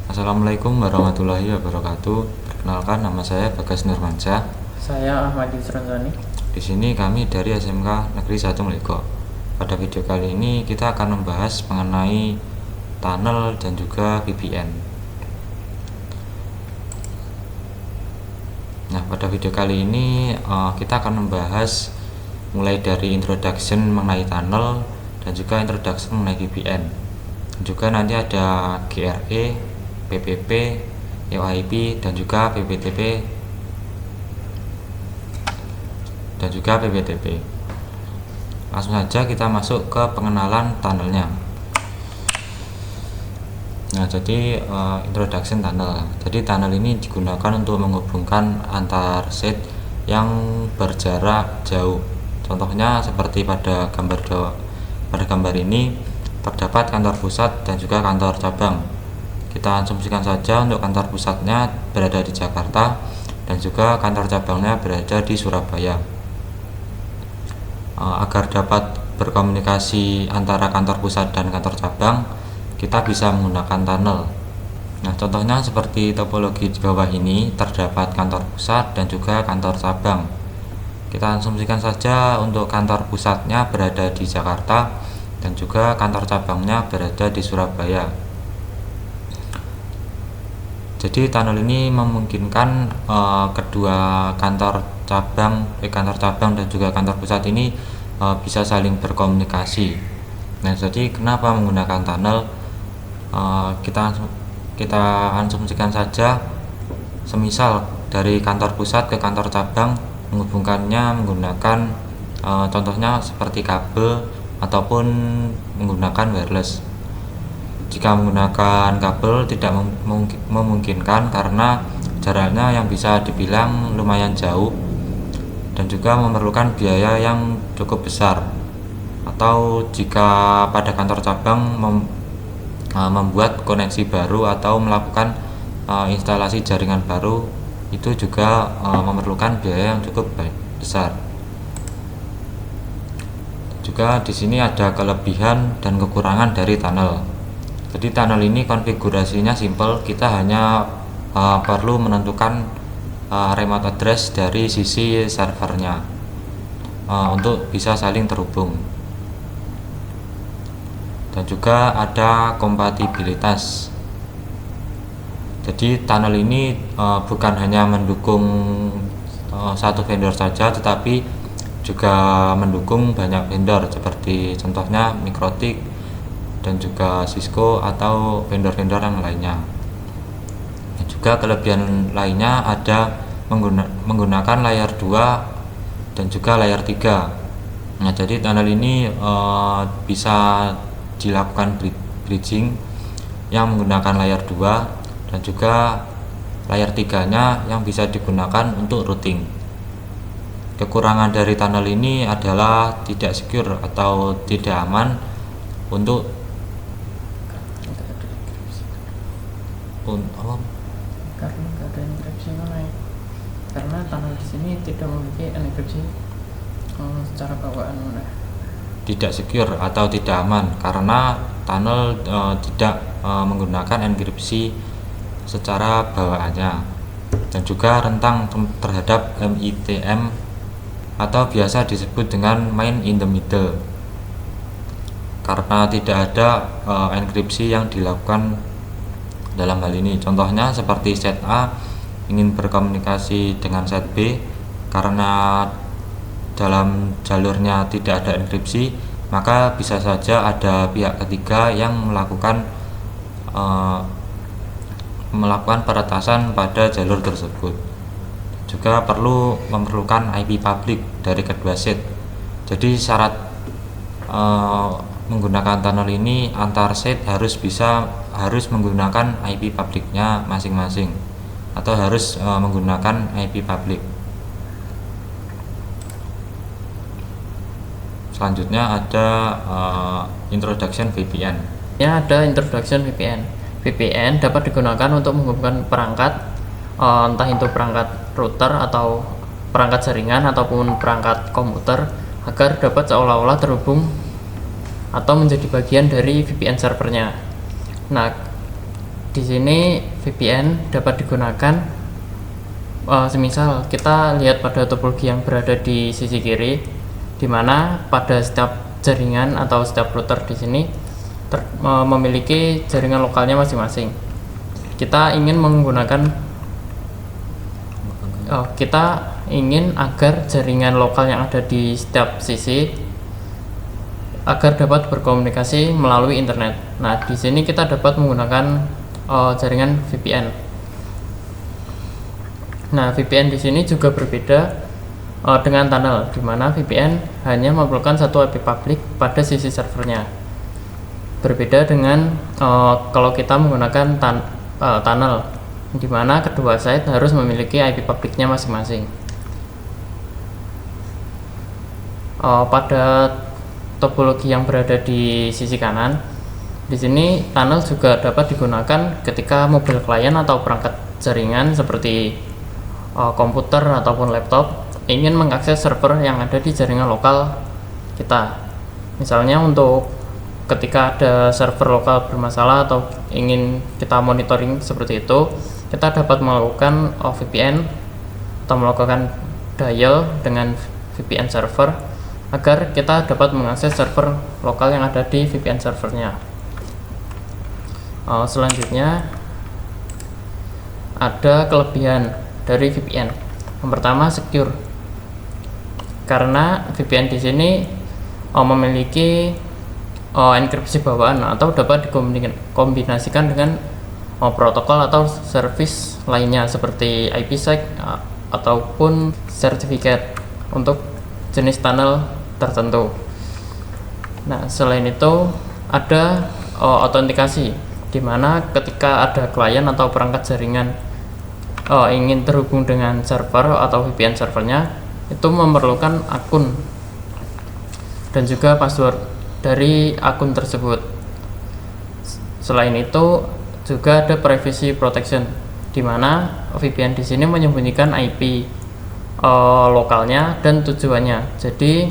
Assalamualaikum warahmatullahi wabarakatuh. Perkenalkan, nama saya Bagas Nurmansyah. Saya Ahmad Yusrozani. Di sini kami dari SMK Negeri 1 Mlego. Pada video kali ini kita akan membahas mengenai tunnel dan juga VPN. Nah, pada video kali ini kita akan membahas mulai dari introduction mengenai tunnel dan juga introduction mengenai VPN. Juga nanti ada GRE, PPP, EOIP dan juga PPTP dan juga PPTP. Langsung saja kita masuk ke pengenalan tunnelnya. Nah, jadi introduction tunnel. Jadi tunnel ini digunakan untuk menghubungkan antar set yang berjarak jauh. Contohnya seperti pada gambar ini terdapat kantor pusat dan juga kantor cabang. Kita asumsikan saja untuk kantor pusatnya berada di Jakarta dan juga kantor cabangnya berada di Surabaya. Agar dapat berkomunikasi antara kantor pusat dan kantor cabang, kita bisa menggunakan tunnel. Nah, contohnya seperti topologi di bawah ini terdapat kantor pusat dan juga kantor cabang. Kita asumsikan saja untuk kantor pusatnya berada di Jakarta dan juga kantor cabangnya berada di Surabaya. Jadi tunnel ini memungkinkan kedua kantor cabang dan juga kantor pusat ini bisa saling berkomunikasi. Nah, jadi kenapa menggunakan tunnel? Kita asumsikan saja, semisal dari kantor pusat ke kantor cabang menghubungkannya menggunakan contohnya seperti kabel ataupun menggunakan wireless. Jika menggunakan kabel tidak memungkinkan karena jaraknya yang bisa dibilang lumayan jauh dan juga memerlukan biaya yang cukup besar. Atau jika pada kantor cabang membuat koneksi baru atau melakukan instalasi jaringan baru, itu juga memerlukan biaya yang cukup besar. Juga di sini ada kelebihan dan kekurangan dari tunnel. Jadi tunnel ini konfigurasinya simple, kita hanya perlu menentukan remote address dari sisi servernya untuk bisa saling terhubung. Dan juga ada kompatibilitas. Jadi tunnel ini bukan hanya mendukung satu vendor saja, tetapi juga mendukung banyak vendor seperti contohnya Mikrotik dan juga Cisco atau vendor-vendor yang lainnya. Dan juga kelebihan lainnya ada menggunakan layer 2 dan juga layer 3. Nah, jadi tunnel ini bisa dilakukan bridging yang menggunakan layer 2 dan juga layer 3-nya yang bisa digunakan untuk routing. Kekurangan dari tunnel ini adalah tidak secure atau tidak aman untuk Karena nggak ada enkripsi karena tunnel di sini tidak memiliki enkripsi secara bawaan tidak secure atau tidak aman karena tunnel tidak menggunakan enkripsi secara bawaannya dan juga rentang terhadap MITM atau biasa disebut dengan man in the middle karena tidak ada enkripsi yang dilakukan dalam hal ini. Contohnya seperti set A ingin berkomunikasi dengan set B, karena dalam jalurnya tidak ada enkripsi, maka bisa saja ada pihak ketiga yang melakukan peretasan pada jalur tersebut. Juga memerlukan IP public dari kedua set. Jadi syarat menggunakan tunnel ini antar set harus menggunakan IP publiknya masing-masing atau harus menggunakan IP public. Selanjutnya ada introduction VPN. Ya, ada introduction VPN. VPN dapat digunakan untuk menghubungkan perangkat entah itu perangkat router atau perangkat jaringan ataupun perangkat komputer agar dapat seolah-olah terhubung atau menjadi bagian dari VPN servernya. Nah, di Di sini VPN dapat digunakan semisal kita lihat pada topologi yang berada di sisi kiri, di mana pada setiap jaringan atau setiap router di sini memiliki jaringan lokalnya masing-masing. Kita ingin agar jaringan lokal yang ada di setiap sisi agar dapat berkomunikasi melalui internet. Nah, di sini kita dapat menggunakan jaringan VPN. Nah, VPN di sini juga berbeda dengan tunnel, di mana VPN hanya memerlukan satu IP public pada sisi servernya. Berbeda dengan kalau kita menggunakan tunnel, di mana kedua site harus memiliki IP publicnya masing-masing. Pada topologi yang berada di sisi kanan, di sini tunnel juga dapat digunakan ketika mobile client atau perangkat jaringan seperti komputer ataupun laptop ingin mengakses server yang ada di jaringan lokal kita. Misalnya untuk ketika ada server lokal bermasalah atau ingin kita monitoring seperti itu, kita dapat melakukan VPN atau melakukan dial dengan VPN server agar kita dapat mengakses server lokal yang ada di VPN servernya. Selanjutnya ada kelebihan dari VPN. Yang pertama, secure. Karena VPN di sini memiliki enkripsi bawaan atau dapat dikombinasikan dengan protokol atau service lainnya seperti IPsec ataupun sertifikat untuk jenis tunnel tertentu. Nah, selain itu ada autentikasi, di mana ketika ada klien atau perangkat jaringan ingin terhubung dengan server atau VPN servernya, itu memerlukan akun dan juga password dari akun tersebut. Selain itu juga ada privacy protection, di mana VPN di sini menyembunyikan IP lokalnya dan tujuannya. Jadi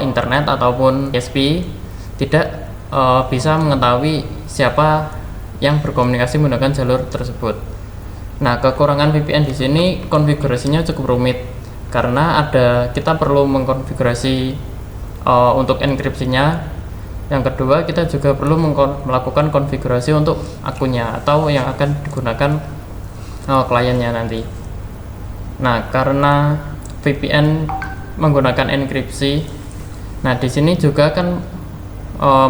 internet ataupun ISP tidak bisa mengetahui siapa yang berkomunikasi menggunakan jalur tersebut. Nah, kekurangan VPN di sini konfigurasinya cukup rumit karena kita perlu mengkonfigurasi untuk enkripsinya. Yang kedua, kita juga perlu melakukan konfigurasi untuk akunnya atau yang akan digunakan kliennya nanti. Nah, karena VPN menggunakan enkripsi, nah di sini juga akan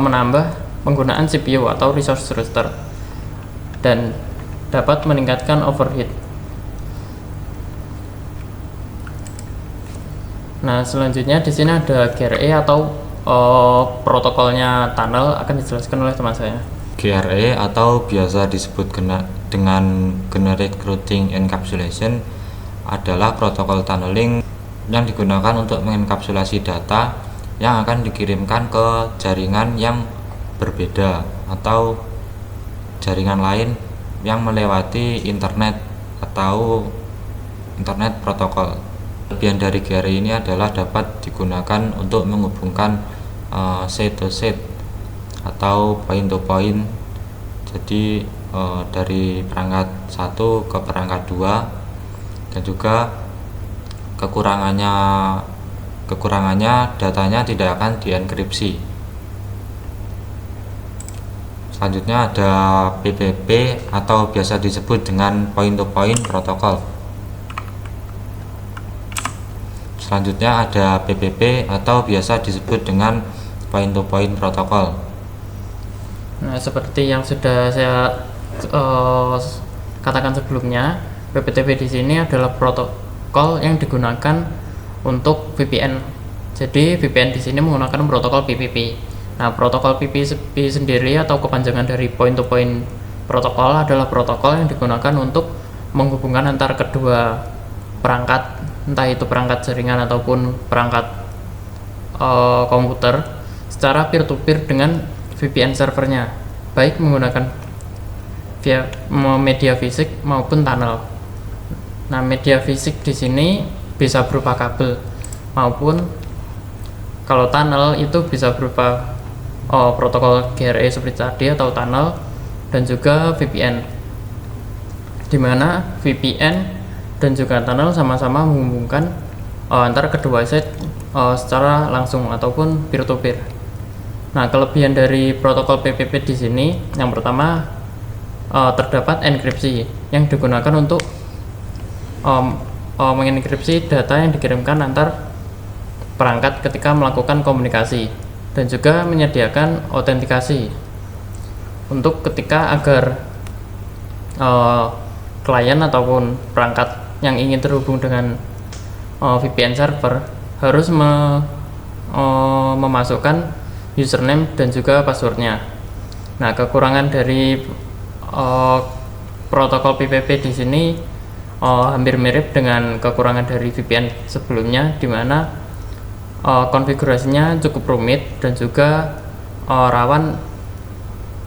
menambah penggunaan CPU atau resource rooster dan dapat meningkatkan overheat. Nah, selanjutnya di sini ada GRE atau protokolnya tunnel, akan dijelaskan oleh teman saya. GRE atau biasa disebut dengan Generic Routing Encapsulation adalah protokol tunneling yang digunakan untuk mengenkapsulasi data yang akan dikirimkan ke jaringan yang berbeda atau jaringan lain yang melewati internet atau internet protokol. Kelebihan dari GRE ini adalah dapat digunakan untuk menghubungkan site to site atau point to point. Jadi dari perangkat satu ke perangkat dua, dan juga kekurangannya datanya tidak akan dienkripsi. Selanjutnya ada PPP atau biasa disebut dengan point to point protokol. Selanjutnya ada PPP atau biasa disebut dengan point to point protokol. Nah, seperti yang sudah saya katakan sebelumnya, PPTP di sini adalah protokol yang digunakan untuk VPN. Jadi VPN di sini menggunakan protokol PPP. Nah, protokol PPP sendiri atau kepanjangan dari point to point protokol adalah protokol yang digunakan untuk menghubungkan antara kedua perangkat, entah itu perangkat jaringan ataupun perangkat komputer secara peer to peer dengan VPN servernya, baik menggunakan via media fisik maupun tunnel. Nah, media fisik di sini bisa berupa kabel maupun kalau tunnel itu bisa berupa protokol GRE seperti tadi atau tunnel dan juga VPN, di mana VPN dan juga tunnel sama-sama menghubungkan antara kedua site secara langsung ataupun peer-to-peer. Nah, kelebihan dari protokol PPP di sini yang pertama terdapat enkripsi yang digunakan untuk mengenkripsi data yang dikirimkan antar perangkat ketika melakukan komunikasi, dan juga menyediakan autentikasi untuk ketika agar klien ataupun perangkat yang ingin terhubung dengan VPN server harus memasukkan username dan juga passwordnya. Nah, kekurangan dari protokol PPP di sini hampir mirip dengan kekurangan dari VPN sebelumnya, di mana konfigurasinya cukup rumit dan juga rawan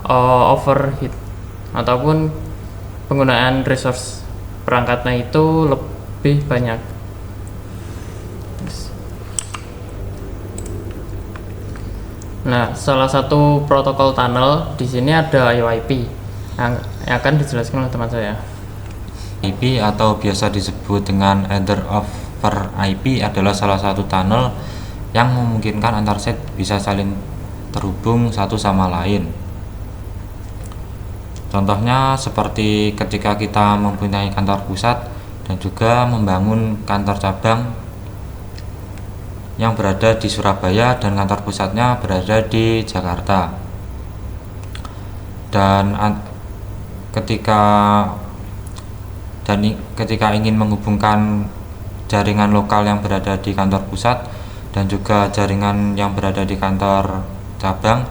overheat ataupun penggunaan resource perangkatnya itu lebih banyak. Nah, salah satu protokol tunnel di sini ada EYP yang akan dijelaskan oleh teman saya. IP atau biasa disebut dengan Ether over IP adalah salah satu tunnel yang memungkinkan antar set bisa saling terhubung satu sama lain. Contohnya seperti ketika kita mempunyai kantor pusat dan juga membangun kantor cabang yang berada di Surabaya dan kantor pusatnya berada di Jakarta. Dan ketika ingin menghubungkan jaringan lokal yang berada di kantor pusat dan juga jaringan yang berada di kantor cabang,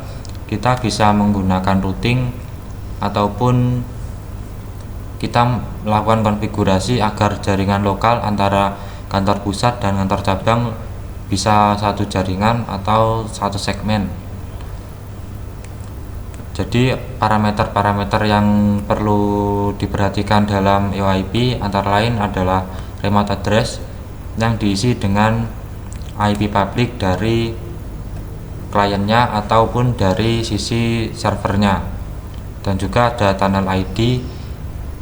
kita bisa menggunakan routing ataupun kita melakukan konfigurasi agar jaringan lokal antara kantor pusat dan kantor cabang bisa satu jaringan atau satu segmen. Jadi parameter-parameter yang perlu diperhatikan dalam EYP antara lain adalah remote address yang diisi dengan IP public dari kliennya ataupun dari sisi servernya, dan juga ada tunnel ID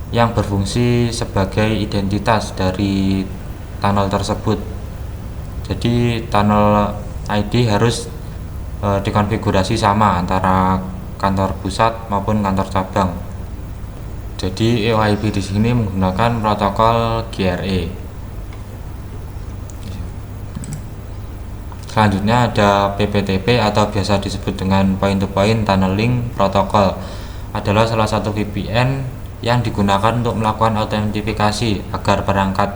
yang berfungsi sebagai identitas dari tunnel tersebut. Jadi tunnel ID harus dikonfigurasi sama antara kantor pusat maupun kantor cabang. Jadi EYP di sini menggunakan protokol GRE. Selanjutnya ada PPTP atau biasa disebut dengan point to point tunneling protocol, adalah salah satu VPN yang digunakan untuk melakukan autentifikasi agar perangkat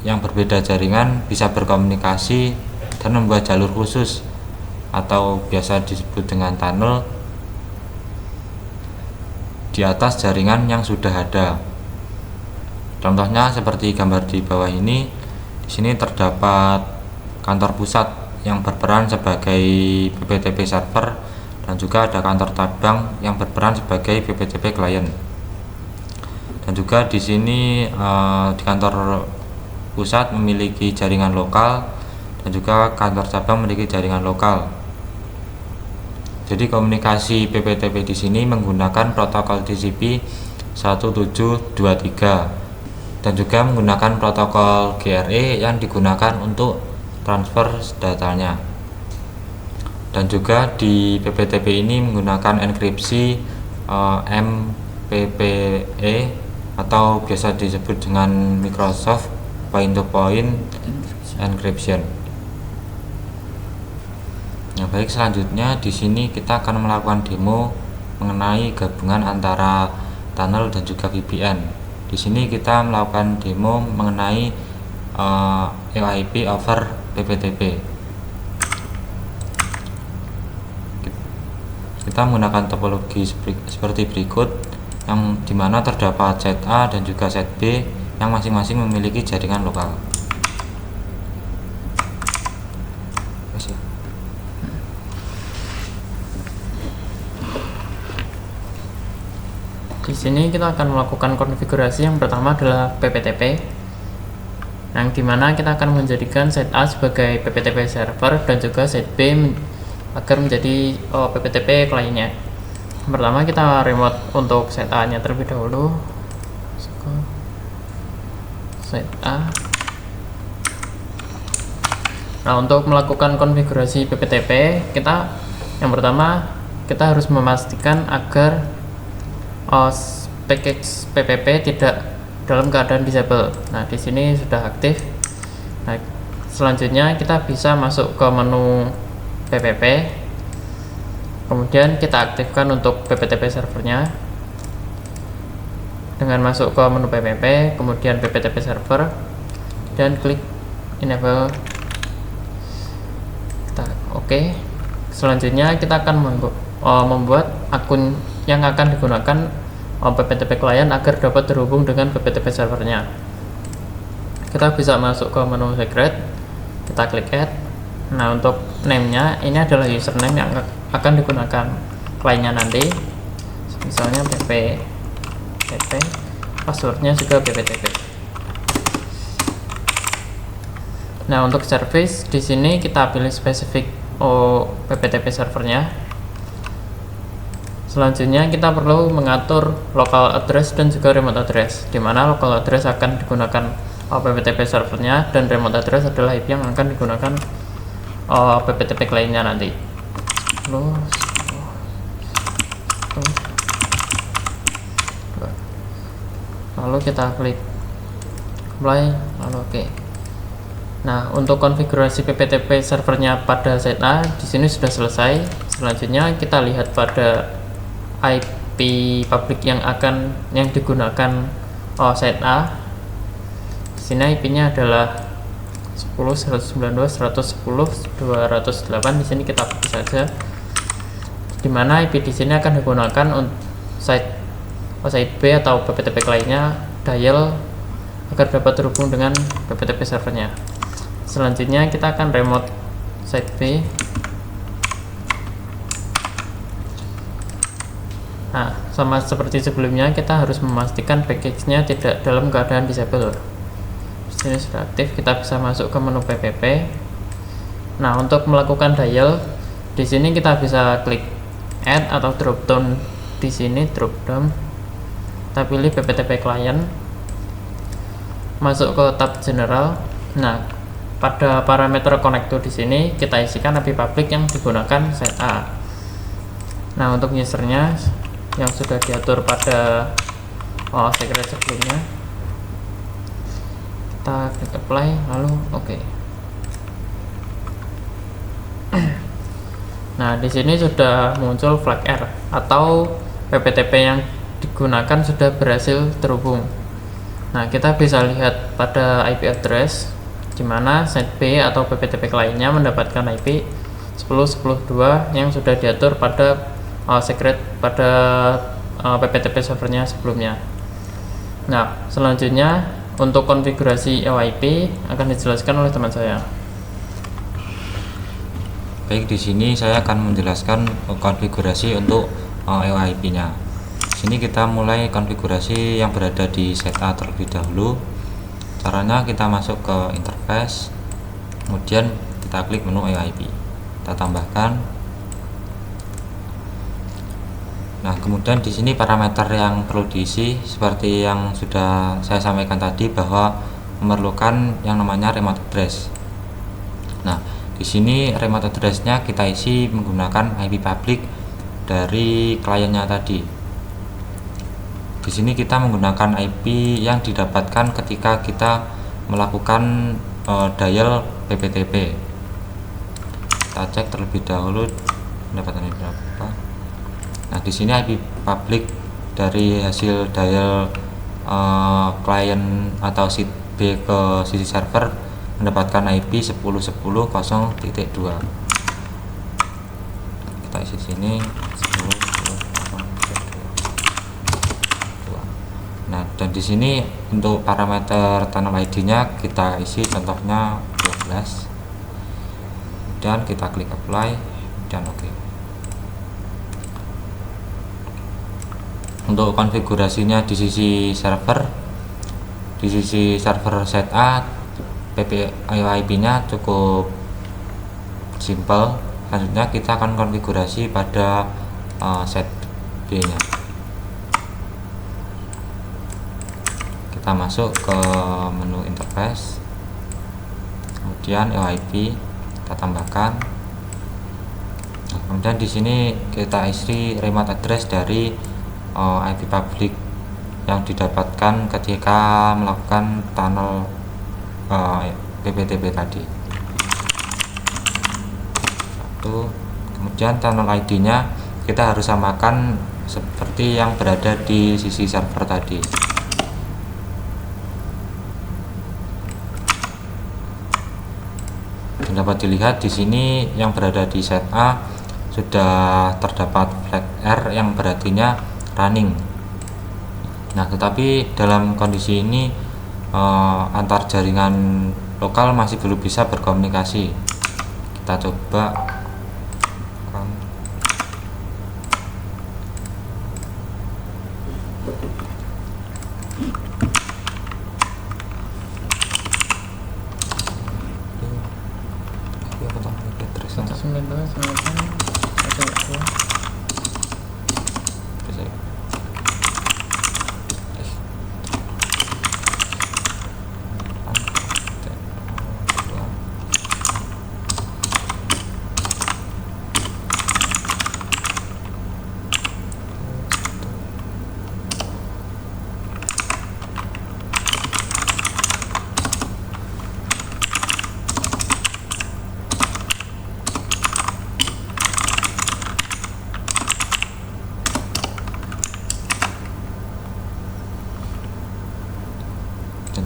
yang berbeda jaringan bisa berkomunikasi dan membuat jalur khusus atau biasa disebut dengan tunnel di atas jaringan yang sudah ada. Contohnya seperti gambar di bawah ini. Di sini terdapat kantor pusat yang berperan sebagai PPTP server dan juga ada kantor cabang yang berperan sebagai PPTP klien. Dan juga di sini di kantor pusat memiliki jaringan lokal dan juga kantor cabang memiliki jaringan lokal. Jadi komunikasi PPTP di sini menggunakan protokol TCP 1723 dan juga menggunakan protokol GRE yang digunakan untuk transfer datanya. Dan juga di PPTP ini menggunakan enkripsi MPPE atau biasa disebut dengan Microsoft Point to Point Encryption. Nah, baik, selanjutnya di sini kita akan melakukan demo mengenai gabungan antara tunnel dan juga VPN. Di sini kita melakukan demo mengenai EYP over PPTP. Kita menggunakan topologi seperti berikut, yang dimana terdapat set A dan juga set B yang masing-masing memiliki jaringan lokal. Di sini kita akan melakukan konfigurasi. Yang pertama adalah PPTP, yang dimana kita akan menjadikan set A sebagai PPTP server dan juga set B agar menjadi PPTP kliennya. Pertama kita remote untuk set A nya terlebih dahulu. Set A. Nah, untuk melakukan konfigurasi PPTP, yang pertama kita harus memastikan agar package PPP tidak dalam keadaan disable. Nah, di sini sudah aktif. Nah, selanjutnya kita bisa masuk ke menu PPP. Kemudian kita aktifkan untuk PPTP servernya dengan masuk ke menu PPP, kemudian PPTP server, dan klik enable. Oke. Selanjutnya kita akan membuat akun yang akan digunakan PPTP client agar dapat terhubung dengan PPTP servernya. Kita bisa masuk ke menu secret, kita klik add. Nah, untuk name-nya ini adalah username yang akan digunakan kliennya nanti, misalnya PPTP, passwordnya juga PPTP. Nah, untuk service di sini kita pilih spesifik PPTP servernya. Selanjutnya kita perlu mengatur local address dan juga remote address, di mana local address akan digunakan PPTP servernya dan remote address adalah IP yang akan digunakan PPTP kliennya nanti. Lalu kita klik apply, lalu oke. Nah, untuk konfigurasi PPTP servernya pada set A di sini sudah selesai. Selanjutnya kita lihat pada IP public yang digunakan set A. Di sini IP-nya adalah 10.192.110.208. Di sini kita pilih saja. Di mana IP di sini akan digunakan untuk site B atau PPTP kliennya dial agar dapat terhubung dengan PPTP servernya. Selanjutnya kita akan remote site B. Nah, sama seperti sebelumnya, kita harus memastikan package-nya tidak dalam keadaan disable. Di sini sudah aktif, kita bisa masuk ke menu PPP. Nah, untuk melakukan dial, di sini kita bisa klik add atau drop down. Di sini drop down, kita pilih PPTP client, masuk ke tab general. Nah, pada parameter connector di sini kita isikan IP public yang digunakan set A. Nah, untuk usernya yang sudah diatur pada secret sebelumnya, kita klik apply lalu oke. Nah, di sini sudah muncul flag error atau PPTP yang digunakan sudah berhasil terhubung. Nah, kita bisa lihat pada IP address di mana set B atau PPTP kliennya mendapatkan IP 10.10.2 yang sudah diatur pada secret pada PPTP servernya sebelumnya. Nah, selanjutnya untuk konfigurasi EOIP akan dijelaskan oleh teman saya. Baik, di sini saya akan menjelaskan konfigurasi untuk EOIP-nya. Di sini kita mulai konfigurasi yang berada di set A terlebih dahulu. Caranya kita masuk ke interface, kemudian kita klik menu EOIP, kita tambahkan. Nah, kemudian di sini parameter yang perlu diisi seperti yang sudah saya sampaikan tadi, bahwa memerlukan yang namanya remote address. Nah, di sini remote address-nya kita isi menggunakan IP public dari kliennya tadi. Di sini kita menggunakan IP yang didapatkan ketika kita melakukan dial PPTP. Kita cek terlebih dahulu pendapatannya berapa. Nah, di sini IP public dari hasil dial klien atau site B ke sisi server mendapatkan IP 10.10.0.2. Kita isi sini 10.10.0.2. Nah, dan di sini untuk parameter tunnel ID-nya kita isi contohnya 12. Dan kita klik apply dan oke. Untuk konfigurasinya di sisi server set A, IP-nya cukup simple. Selanjutnya kita akan konfigurasi pada set B nya. Kita masuk ke menu interface, kemudian EOIP kita tambahkan. Nah, kemudian di sini kita isi remote address dari IP public yang didapatkan ketika melakukan tunnel PPTP tadi. Kemudian tunnel ID nya kita harus samakan seperti yang berada di sisi server tadi. Dan dapat dilihat di sini yang berada di set A sudah terdapat flag R yang berartinya running. Nah, tetapi dalam kondisi ini antar jaringan lokal masih belum bisa berkomunikasi. Kita coba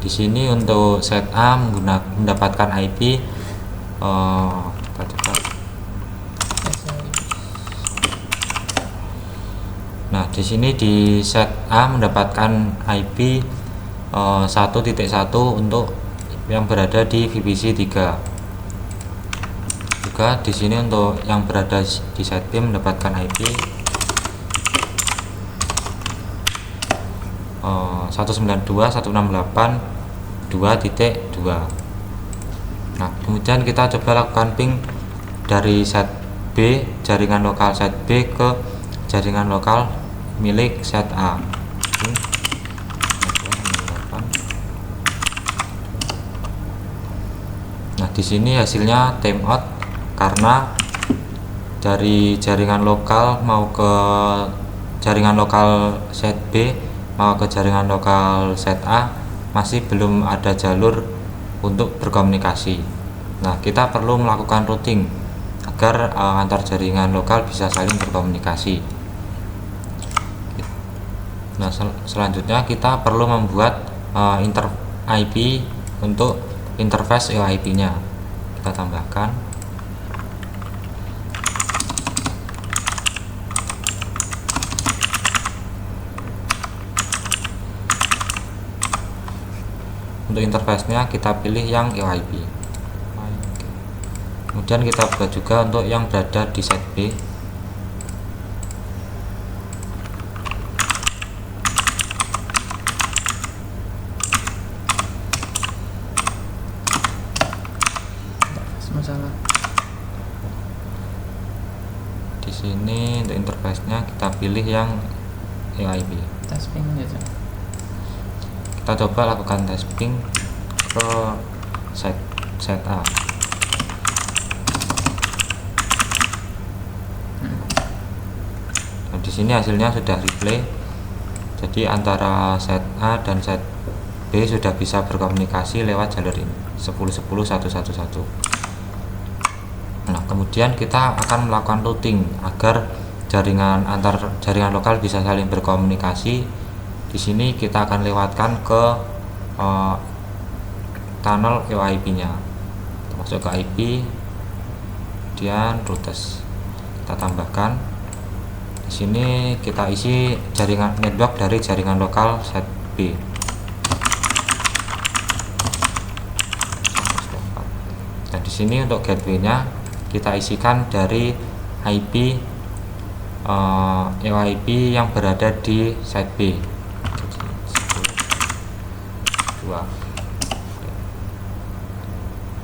di sini untuk set A mendapatkan IP kita coba. Nah, di sini di set A mendapatkan IP 1.1 untuk yang berada di VPC 3. Juga di sini untuk yang berada di set B mendapatkan IP 192.168.2.2. Nah, kemudian kita coba lakukan ping dari set B, jaringan lokal set B ke jaringan lokal milik set A. Nah, di sini hasilnya timeout karena dari jaringan lokal mau ke jaringan lokal set B mau ke jaringan lokal set A masih belum ada jalur untuk berkomunikasi. Nah, kita perlu melakukan routing agar antar jaringan lokal bisa saling berkomunikasi. Nah, selanjutnya kita perlu membuat IP untuk interface EOIP nya. Kita tambahkan. Untuk interface-nya kita pilih yang EOIP. Kemudian kita buat juga untuk yang berada di set B. Masalah. Di sini untuk interface-nya kita pilih yang EOIP. Tes ping aja. Kita coba lakukan tes ping ke set A. Nah, di sini hasilnya sudah replay. Jadi antara set A dan set B sudah bisa berkomunikasi lewat jalur ini 10.10.1.1.1. Nah, kemudian kita akan melakukan routing agar antar jaringan lokal bisa saling berkomunikasi. Di sini kita akan lewatkan ke tunnel EOIP-nya. Masuk ke IP, kemudian routes. Kita tambahkan. Di sini kita isi jaringan network dari jaringan lokal set B. Dan di sini untuk gateway-nya kita isikan dari IP EOIP yang berada di set B.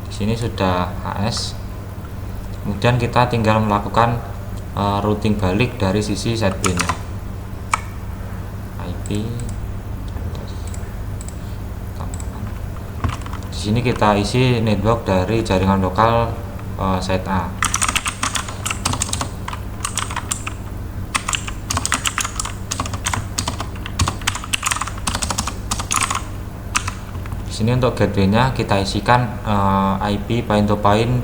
Di sini sudah HS. Kemudian kita tinggal melakukan routing balik dari sisi set B nya. IP. Di sini kita isi network dari jaringan lokal site A. Di sini untuk gateway-nya kita isikan IP point to point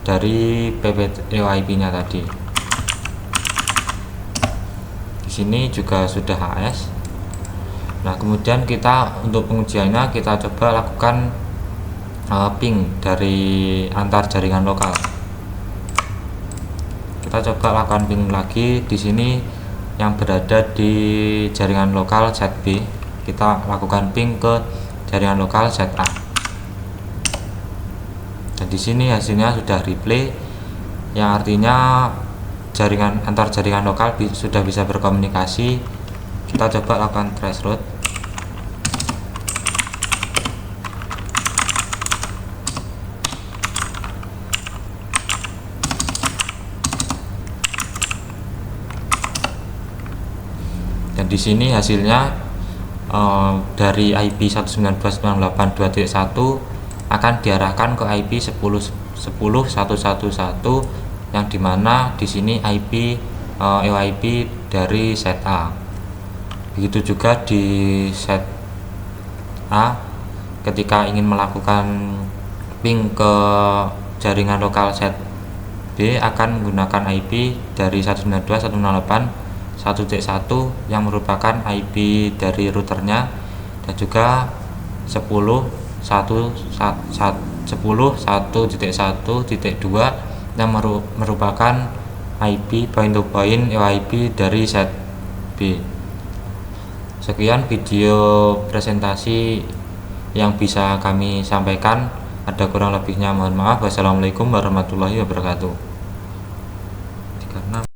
dari PPTO-IP-nya tadi. Di sini juga sudah HS. Nah, kemudian kita untuk pengujiannya kita coba lakukan ping dari antar jaringan lokal. Kita coba lakukan ping lagi di sini yang berada di jaringan lokal set B. Kita lakukan ping ke jaringan lokal set A. Dan di sini hasilnya sudah replay, yang artinya jaringan antar jaringan lokal sudah bisa berkomunikasi. Kita coba lakukan trace route. Dan di sini hasilnya dari IP 192.168.2.1 akan diarahkan ke IP 10.10.111 yang dimana di sini IP EOIP dari set A. Begitu juga di set A, ketika ingin melakukan ping ke jaringan lokal set B akan menggunakan IP dari 192.168.1.1 yang merupakan IP dari routernya, dan juga 10.1.1.1.2 yang merupakan IP point to point EOIP dari set B. Sekian video presentasi yang bisa kami sampaikan. Ada kurang lebihnya mohon maaf. Wassalamualaikum warahmatullahi wabarakatuh.